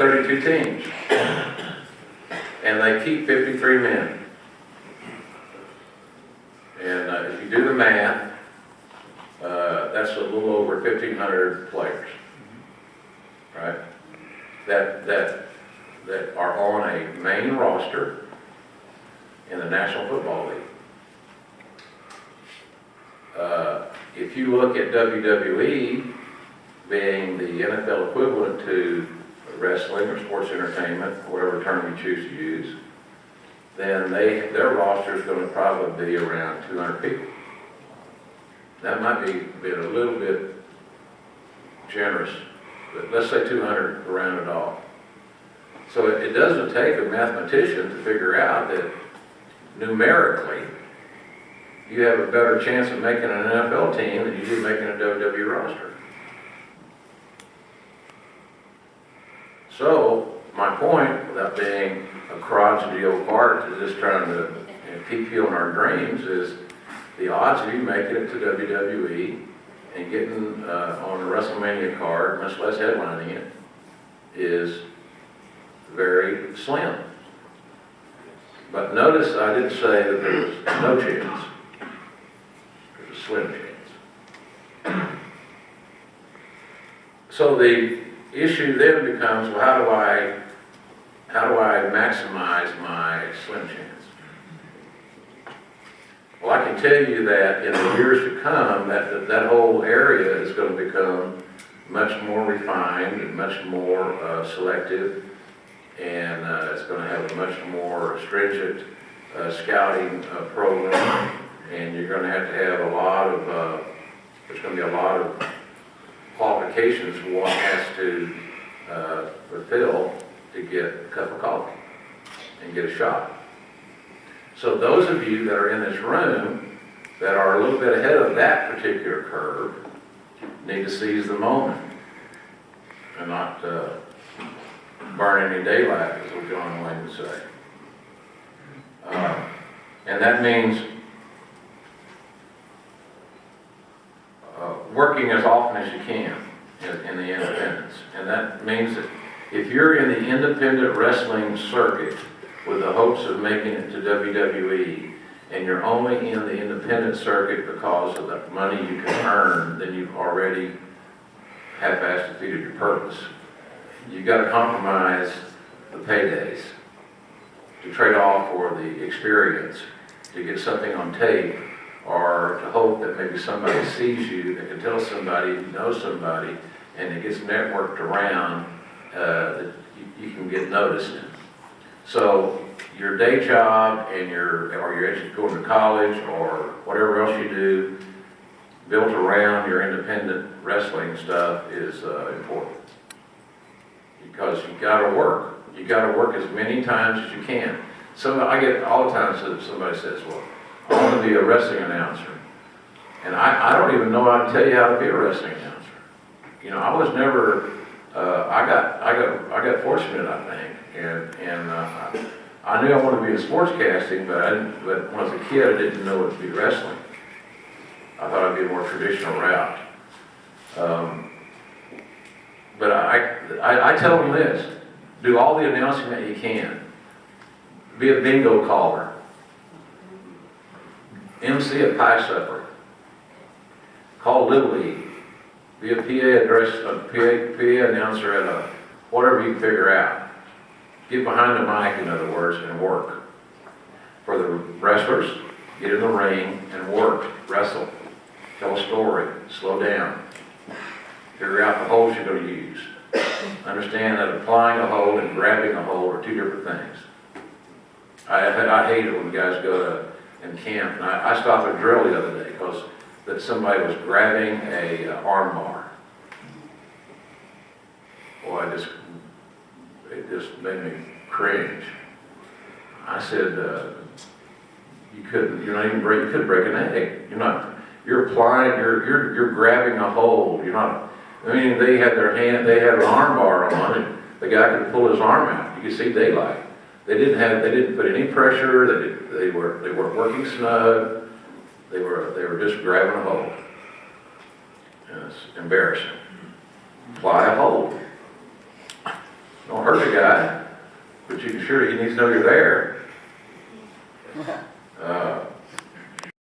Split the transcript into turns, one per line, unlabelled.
32 teams, and they keep 53 men. And if you do the math, that's a little over 1,500 players, right? That are on a main roster in the National Football League. If you look at WWE being the NFL equivalent to wrestling or sports entertainment, whatever term you choose to use, then their roster is going to probably be around 200 people. That might be a little bit generous, but let's say 200 to round it off. So it doesn't take a mathematician to figure out that numerically you have a better chance of making an NFL team than you do making a WWE roster. So my point, without being a crotchety old fart, is just trying to keep fueling our dreams, is the odds of you making it to WWE and getting on a WrestleMania card, much less headlining it, is very slim. But notice I didn't say that there was no chance. There's a slim chance. So the issue then becomes, well, how do I maximize my slim chance? Well, I can tell you that in the years to come, that whole area is going to become much more refined and much more selective, and it's going to have a much more stringent scouting program, and you're going to have a lot of, there's going to be a lot of qualifications one has to fulfill to get a cup of coffee and get a shot. So those of you that are in this room that are a little bit ahead of that particular curve need to seize the moment and not burn any daylight, as what John Wayne would say. And that means working as often as you can in the independents. And that means that if you're in the independent wrestling circuit with the hopes of making it to WWE, and you're only in the independent circuit because of the money you can earn, then you've already half-assed defeated your purpose. You've got to compromise the paydays to trade off for the experience, to get something on tape, or to hope that maybe somebody sees you, that can tell somebody who knows somebody, and it gets networked around, that you can get noticed. So your day job and you're going to college or whatever else you do, built around your independent wrestling stuff is important. Because you gotta work. You gotta work as many times as you can. So I get all the time somebody says, well, I want to be a wrestling announcer. And I don't even know how to tell you how to be a wrestling announcer. You know, I was never, I got fortunate, I think. And I knew I wanted to be in sportscasting, but when I was a kid, I didn't know what to be wrestling. I thought I'd be a more traditional route. But I tell them this: do all the announcing that you can. Be a bingo caller. MC a pie supper. Call Little League. Be a PA announcer at a whatever you can figure out. Get behind the mic, in other words, and work. For the wrestlers, get in the ring and work, wrestle, tell a story, slow down, figure out the holds you're going to use. Understand that applying a hold and grabbing a hold are two different things. I hate it when guys go in camp, and I stopped a drill the other day because that somebody was grabbing a arm bar. Boy, it just made me cringe. I said, you couldn't break an egg. You're applying, you're grabbing a hold. You're not, I mean, they had an arm bar on, and the guy could pull his arm out. You could see daylight. They didn't put any pressure. They weren't working snug. They were just grabbing a hold. And it's embarrassing. Apply a hold. Don't hurt the guy, but you can sure he needs to know you're there.